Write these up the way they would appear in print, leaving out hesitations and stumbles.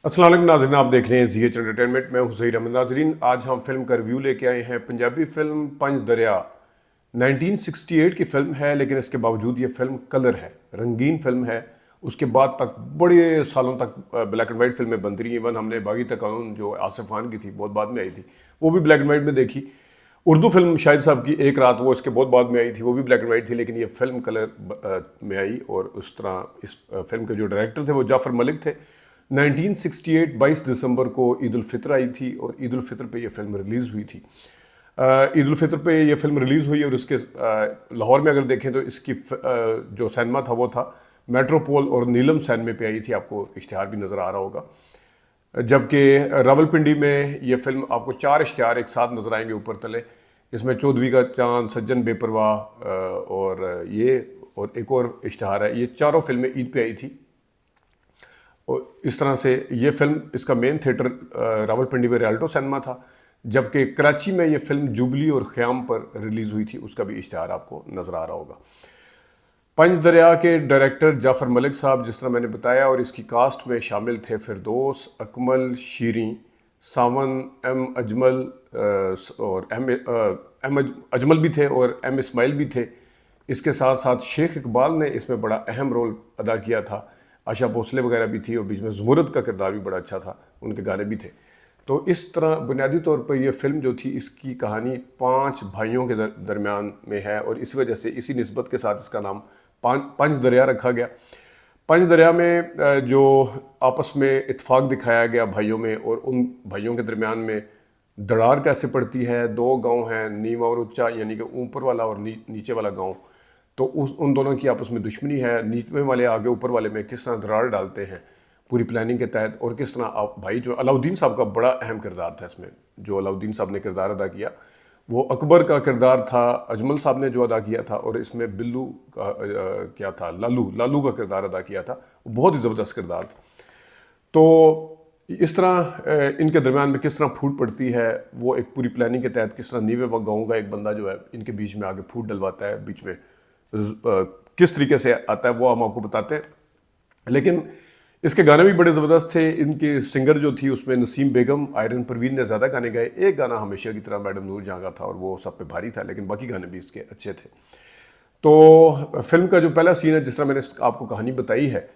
अस्सलाम वालेकुम नाज़रीन, आप देख रहे हैं ज़ी एच एंटरटेनमेंट। मैं हुसैन अहमद। नाज़रीन, आज हम फिल्म का रिव्यू लेके आए हैं। पंजाबी फिल्म पंज दरिया 1968 की फिल्म है, लेकिन इसके बावजूद ये फिल्म कलर है, रंगीन फिल्म है। उसके बाद तक बड़े सालों तक ब्लैक एंड वाइट फिल्में बनती रही। इवन हमने बागी तकाउन जो आसिफ खान की थी, बहुत बाद में आई थी, वो भी ब्लैक एंड वाइट में देखी। उर्दू फिल्म शाहिद साहब की एक रात, वो इसके बहुत बाद में आई थी, वो भी ब्लैक एंड वाइट थी, लेकिन ये फिल्म कलर में आई। और उस तरह इस फिल्म के जो डायरेक्टर थे वो जाफ़र मलिक थे। 1968 22 दिसंबर को ईद उल फितर आई थी और ईद उल फितर पे ये फिल्म रिलीज़ हुई थी। ईद उल फितर पे ये फिल्म रिलीज़ हुई और उसके लाहौर में अगर देखें तो इसकी जो सिनेमा था वो था मेट्रोपोल और नीलम सिनेमा पे आई थी। आपको इश्तिहार भी नज़र आ रहा होगा। जबकि रावलपिंडी में ये फिल्म आपको 4 इश्तिहार एक साथ नज़र आएंगे ऊपर तले। इसमें चौधरी का चांद, सज्जन बेपरवाह और ये और एक और इश्तिहार है। ये चारों फिल्में ईद पे आई थी। और इस तरह से ये फिल्म, इसका मेन थिएटर रावलपिंडी में रियाल्टो सिनेमा था, जबकि कराची में ये फिल्म जुबली और ख़याम पर रिलीज़ हुई थी। उसका भी इश्तिहार आपको नज़र आ रहा होगा। पंज दरिया के डायरेक्टर जाफ़र मलिक साहब, जिस तरह मैंने बताया, और इसकी कास्ट में शामिल थे फिरदौस, अकमल, शीरी, सावन, एम अजमल और एम अजमल भी थे और एम इस्माइल भी थे। इसके साथ साथ शेख इकबाल ने इसमें बड़ा अहम रोल अदा किया था। आशा भोसले वगैरह भी थी और बीच में ज़मुरद का किरदार भी बड़ा अच्छा था, उनके गाने भी थे। तो इस तरह बुनियादी तौर पर यह फ़िल्म जो थी, इसकी कहानी 5 भाइयों के दरमियान में है और इस वजह से इसी निस्बत के साथ इसका नाम पंज दरिया रखा गया। पंज दरिया में जो आपस में इत्फाक दिखाया गया भाइयों में, और उन भाइयों के दरमियान में दरार कैसे पड़ती है। 2 गांव हैं, नीवा और ऊंचा, यानी कि ऊपर वाला और नीचे वाला गांव। तो उन दोनों की आपस में दुश्मनी है। नीचे वाले आगे ऊपर वाले में किस तरह दरार डालते हैं पूरी प्लानिंग के तहत, और किस तरह आप भाई जो अलाउद्दीन साहब का बड़ा अहम किरदार था इसमें, जो अलाउद्दीन साहब ने किरदार अदा किया वो अकबर का किरदार था, अजमल साहब ने जो अदा किया था, और इसमें बिल्लू का क्या था, लालू का किरदार अदा किया था। बहुत ही ज़बरदस्त किरदार था। तो इस तरह इनके दरमियान में किस तरह फूट पड़ती है, वो एक पूरी प्लानिंग के तहत किस तरह नीवे व गाँव का एक बंदा जो है इनके बीच में आगे फूट डलवाता है, बीच में किस तरीके से आता है वो हम आपको बताते हैं। लेकिन इसके गाने भी बड़े ज़बरदस्त थे। इनकी सिंगर जो थी उसमें नसीम बेगम, आयरन परवीन ने ज़्यादा गाने गाए। एक गाना हमेशा की तरह मैडम नूर जहाँ का था और वो सब पे भारी था, लेकिन बाकी गाने भी इसके अच्छे थे। तो फिल्म का जो पहला सीन है, जिस तरह मैंने आपको कहानी बताई है,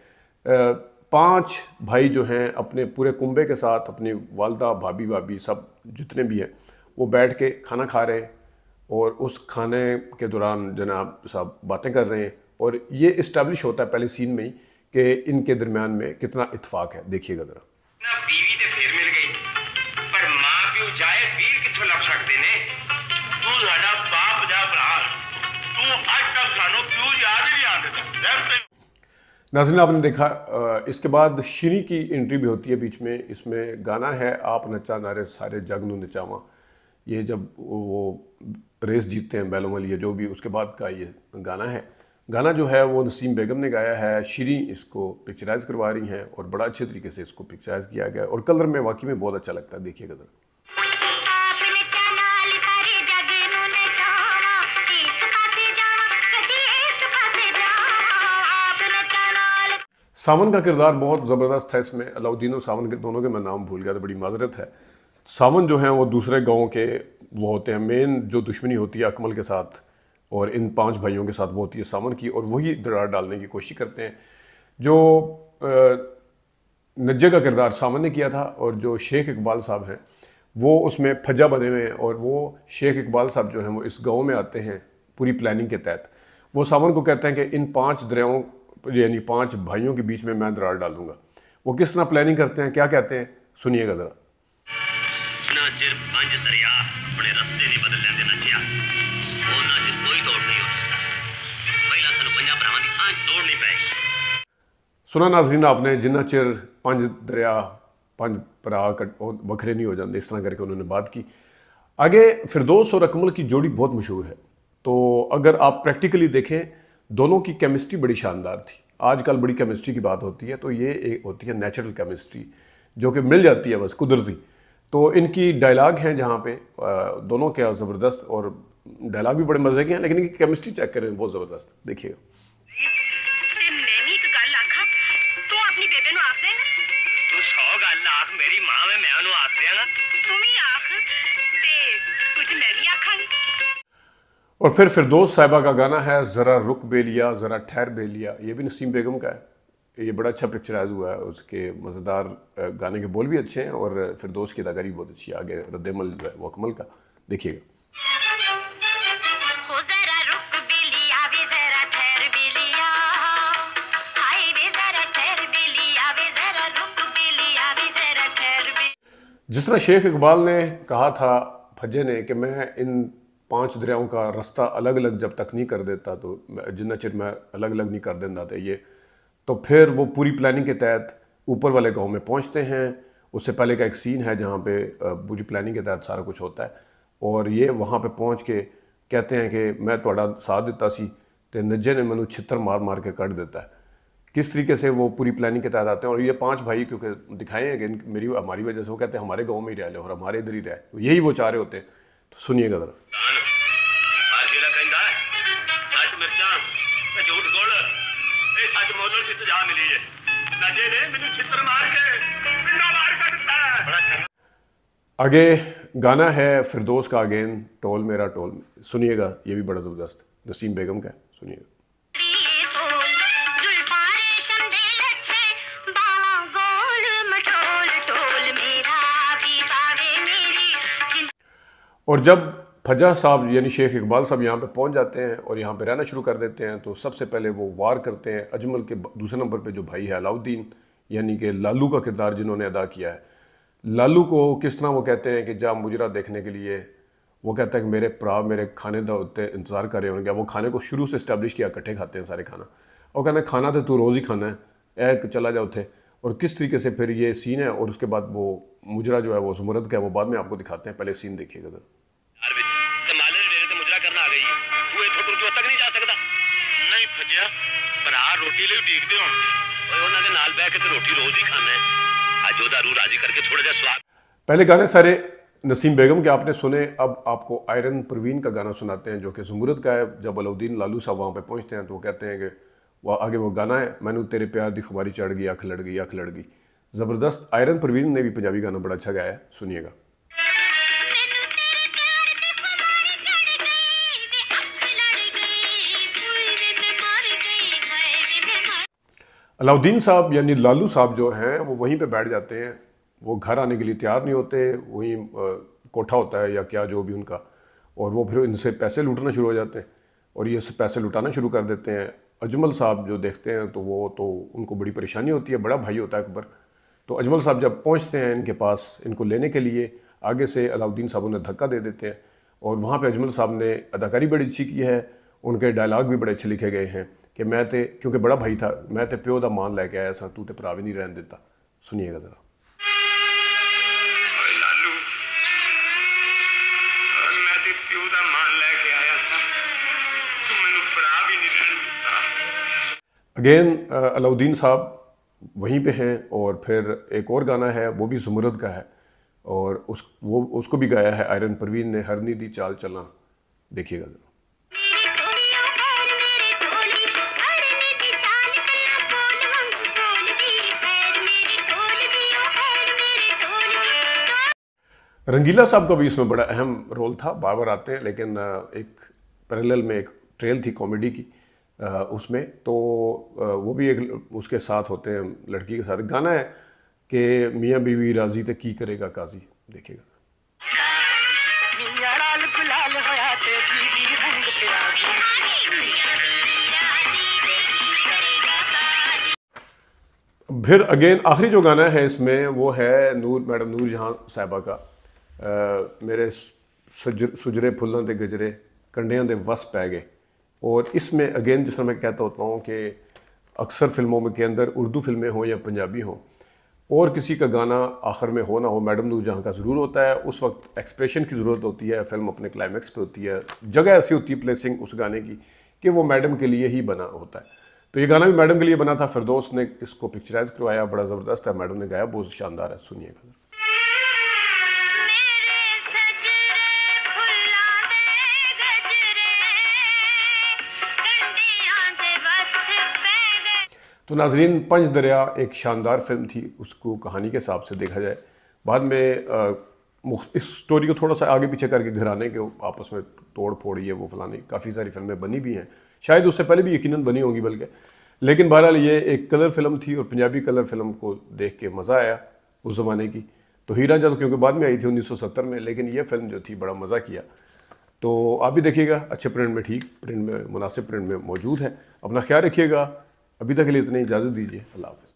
5 भाई जो हैं अपने पूरे कुंबे के साथ, अपनी वालदा, भाभी भाभी सब जितने भी हैं, वो बैठ के खाना खा रहे हैं और उस खाने के दौरान जनाब साहब बातें कर रहे हैं। और ये इस्टेब्लिश होता है पहले सीन में ही कि इनके दरमियान में कितना इत्फाक है। देखिएगा ज़रा। ना बीवी ते फिर मिल गई, पर मां प्यो जाए वीर किथों लभ सकते ने। तू साडा बाप जा भरा, तू आज तक सानू क्यों याद ही नहीं आंदा। नाज़रीन, आपने देखा, इसके बाद शीरी की एंट्री भी होती है बीच में। इसमें गाना है आप नचा नारे सारे जग नू नचावा। ये जब वो रेस जीतते हैं बैलों वाली, जो भी, उसके बाद का ये गाना है। गाना जो है वो नसीम बेगम ने गाया है, शीरी इसको पिक्चराइज करवा रही हैं और बड़ा अच्छे तरीके से इसको पिक्चराइज किया गया और कलर में वाकई में बहुत अच्छा लगता है। देखिएगा ज़रा। सावन का किरदार बहुत ज़बरदस्त है इसमें। अलाउद्दीन और सावन के दोनों के मैं नाम भूल गया, तो बड़ी माजरत है। सावन जो हैं वो दूसरे गांव के वो होते हैं। मेन जो दुश्मनी होती है अकमल के साथ और इन 5 भाइयों के साथ वो होती है सावन की, और वही दरार डालने की कोशिश करते हैं। जो नज्जे का किरदार सावन ने किया था, और जो शेख इकबाल साहब हैं वो उसमें फज्जा बने हुए हैं। और वो शेख इकबाल साहब जो हैं वो इस गाँव में आते हैं पूरी प्लानिंग के तहत। वो सावन को कहते हैं कि इन 5 दरियाओं यानी 5 भाइयों के बीच में मैं दरार डालूंगा। वो किस तरह प्लानिंग करते हैं, क्या कहते हैं, सुनिएगा ज़रा। ना चिर पंज दरिया अपने रास्ते नहीं बदल लेंदे नचिया, वो ना चिर कोई दौड़ नहीं हो सकता। पहला सानू पंजा भरावां दी आंच तोड़नी पेगी। सुना नाज़रीन आपने, जिन्ना चिर 5 दरिया 5 भरा वखरे नहीं हो जाते, इस तरह करके उन्होंने बात की। आगे फिरदौस और अकमल की जोड़ी बहुत मशहूर है। तो अगर आप प्रैक्टिकली देखें, दोनों की केमिस्ट्री बड़ी शानदार थी। आजकल बड़ी केमिस्ट्री की बात होती है, तो ये एक होती है नेचुरल केमिस्ट्री जो कि मिल जाती है बस कुदरती। तो इनकी डायलॉग हैं जहाँ पे दोनों क्या ज़बरदस्त, और डायलॉग भी बड़े मज़े के हैं, लेकिन इनकी केमिस्ट्री चेक करें, बहुत ज़बरदस्त। देखिएगा। मैंने एक गल आखा, तू अपनी बेबे नु आप दे। तू 100 गल आख मेरी मां में मैं उन्हें आख दियागा तू भी आख ते कुछ मैं भी आखांगी। और फिर फिरदौस साहिबा का गाना है ज़रा रुक बेलिया ज़रा ठहर बेलिया, ये भी नसीम बेगम का है। ये बड़ा अच्छा पिक्चराइज हुआ है, उसके मज़ेदार गाने के बोल भी अच्छे हैं और फिरदौस की अदाकारी बहुत अच्छी है। आगे रद्दमल जो है वो अकमल का देखिएगा। जिस तरह शेख इकबाल ने कहा था फज्जे ने कि मैं इन 5 दरियाओं का रास्ता अलग अलग जब तक नहीं कर देता तो जिन्ना चिर मैं अलग अलग नहीं कर देता था ये, तो फिर वो पूरी प्लानिंग के तहत ऊपर वाले गांव में पहुंचते हैं। उससे पहले का एक सीन है जहां पे पूरी प्लानिंग के तहत सारा कुछ होता है और ये वहां पे पहुंच के कहते हैं कि मैं थोड़ा साथ दिता सी ते नज्जे ने मैनू छितर मार मार के कट देता है। किस तरीके से वो पूरी प्लानिंग के तहत आते हैं और ये 5 भाई क्योंकि दिखाए हैं कि मेरी हमारी वजह से वो कहते हैं हमारे गांव में ही रह लो और हमारे इधर ही रहे, तो यही वो चाह रहे होते हैं। तो सुनिएगा ज़रा। आगे गाना है फिरदौस का अगेन टोल मेरा टोल, सुनिएगा, ये भी बड़ा ज़बरदस्त नसीम बेगम का है, सुनिएगा। और जब फजा साहब यानी शेख इकबाल साहब यहाँ पे पहुँच जाते हैं और यहाँ पे रहना शुरू कर देते हैं तो सबसे पहले वो वार करते हैं अजमल के दूसरे नंबर पे जो भाई है अलाउद्दीन, यानी कि लालू का किरदार जिन्होंने अदा किया है। लालू को किस तरह वो कहते हैं कि जा मुजरा देखने के लिए, वो कहता है कि मेरे भरा मेरे खाने का उत्ते इंतज़ार कर रहे होंगे। वो खाने को शुरू से इस्टेब्लिश किया, इकट्ठे खाते हैं सारे खाना, और कहना खाना तो तू रोज़ ही खाना है, एक चला जा उठे। और किस तरीके से फिर ये सीन है और उसके बाद वो मुजरा जो है वो जुमरद का है, वो बाद में आपको दिखाते हैं, पहले सीन देखिएगा सर। पहले गाने सारे नसीम बेगम के आपने सुने, अब आपको आयरन परवीन का गाना सुनाते हैं जो कि जुमरद का है। जब अलाउद्दीन लालू साहब वहाँ पे पहुँचते हैं तो वो कहते हैं कि वो आगे वो गाना है मैनू तेरे प्यार दी खुमारी चढ़ गई अख लड़ गई अख लड़ गई। ज़बरदस्त, आयरन परवीन ने भी पंजाबी गाना बड़ा अच्छा गाया है, सुनिएगा। अलाउद्दीन साहब यानी लालू साहब जो हैं वो वहीं पे बैठ जाते हैं, वो घर आने के लिए तैयार नहीं होते, वहीं कोठा होता है या क्या जो भी उनका, और वो फिर इनसे पैसे लूटना शुरू हो जाते हैं और ये पैसे लुटाना शुरू कर देते हैं। अजमल साहब जो देखते हैं तो वो तो उनको बड़ी परेशानी होती है, बड़ा भाई होता है अकबर। तो अजमल साहब जब पहुंचते हैं इनके पास इनको लेने के लिए, आगे से अलाउद्दीन साहब उन्हें धक्का दे देते हैं और वहाँ पे अजमल साहब ने अदाकारी बड़ी अच्छी की है, उनके डायलॉग भी बड़े अच्छे लिखे गए हैं कि मैं ते क्योंकि बड़ा भाई था, मैं ते प्यो दा मान लैके आया सा, तू ते भरा भी नहीं रहने देता। सुनिएगा ज़रा। अगेन अलाउद्दीन साहब वहीं पे हैं और फिर एक और गाना है वो भी जुमरद का है और उसको भी गाया है आयरन परवीन ने, हरनी दी चाल चलना, देखिएगा ज़रा। रंगीला साहब का भी इसमें बड़ा अहम रोल था, बार बार आते हैं, लेकिन एक पैरेलल में एक ट्रेल थी कॉमेडी की उसमें, तो वो भी एक उसके साथ होते हैं, लड़की के साथ। गाना है कि मियाँ बीवी राजी ते की करेगा काजी, देखिएगा। फिर अगेन आखिरी जो गाना है इसमें वो है मैडम नूर जहां साहिबा का, मेरे सुजरे फुल्लों के गजरे कंडियां दे वस पै गए। और इसमें अगेन जिस तरह मैं कहता होता हूँ कि अक्सर फिल्मों में के अंदर उर्दू फिल्में हों या पंजाबी हों और किसी का गाना आखिर में हो ना हो, मैडम नूर जहाँ का ज़रूर होता है। उस वक्त एक्सप्रेशन की ज़रूरत होती है, फिल्म अपने क्लाइमैक्स पे होती है, जगह ऐसी होती है प्लेसिंग उस गाने की कि वो मैडम के लिए ही बना होता है। तो ये गाना भी मैडम के लिए बना था, फिरदौस ने इसको पिक्चराइज करवाया, बड़ा ज़बरदस्त है, मैडम ने गाया, बहुत शानदार है, सुनिएगा। तो नाजरीन, पंच दरिया एक शानदार फिल्म थी, उसको कहानी के हिसाब से देखा जाए। बाद में इस स्टोरी को थोड़ा सा आगे पीछे करके घराने के आपस में तोड़ फोड़ ये वो फलाने काफ़ी सारी फिल्में बनी भी हैं, शायद उससे पहले भी यकीनन बनी होंगी बल्कि। लेकिन बहरहाल ये एक कलर फिल्म थी और पंजाबी कलर फिल्म को देख के मज़ा आया उस ज़माने की। तो हीर रांझा तो क्योंकि बाद में आई थी 1970 में, लेकिन ये फिल्म जो थी बड़ा मज़ा किया। तो आप भी देखिएगा, अच्छे प्रिंट में, ठीक प्रिंट में, मुनासिब प्रिंट में मौजूद है। अपना ख्याल रखिएगा। अभी तक के लिए इतनी इजाज़त दीजिए। अल्लाह हाफ़िज़।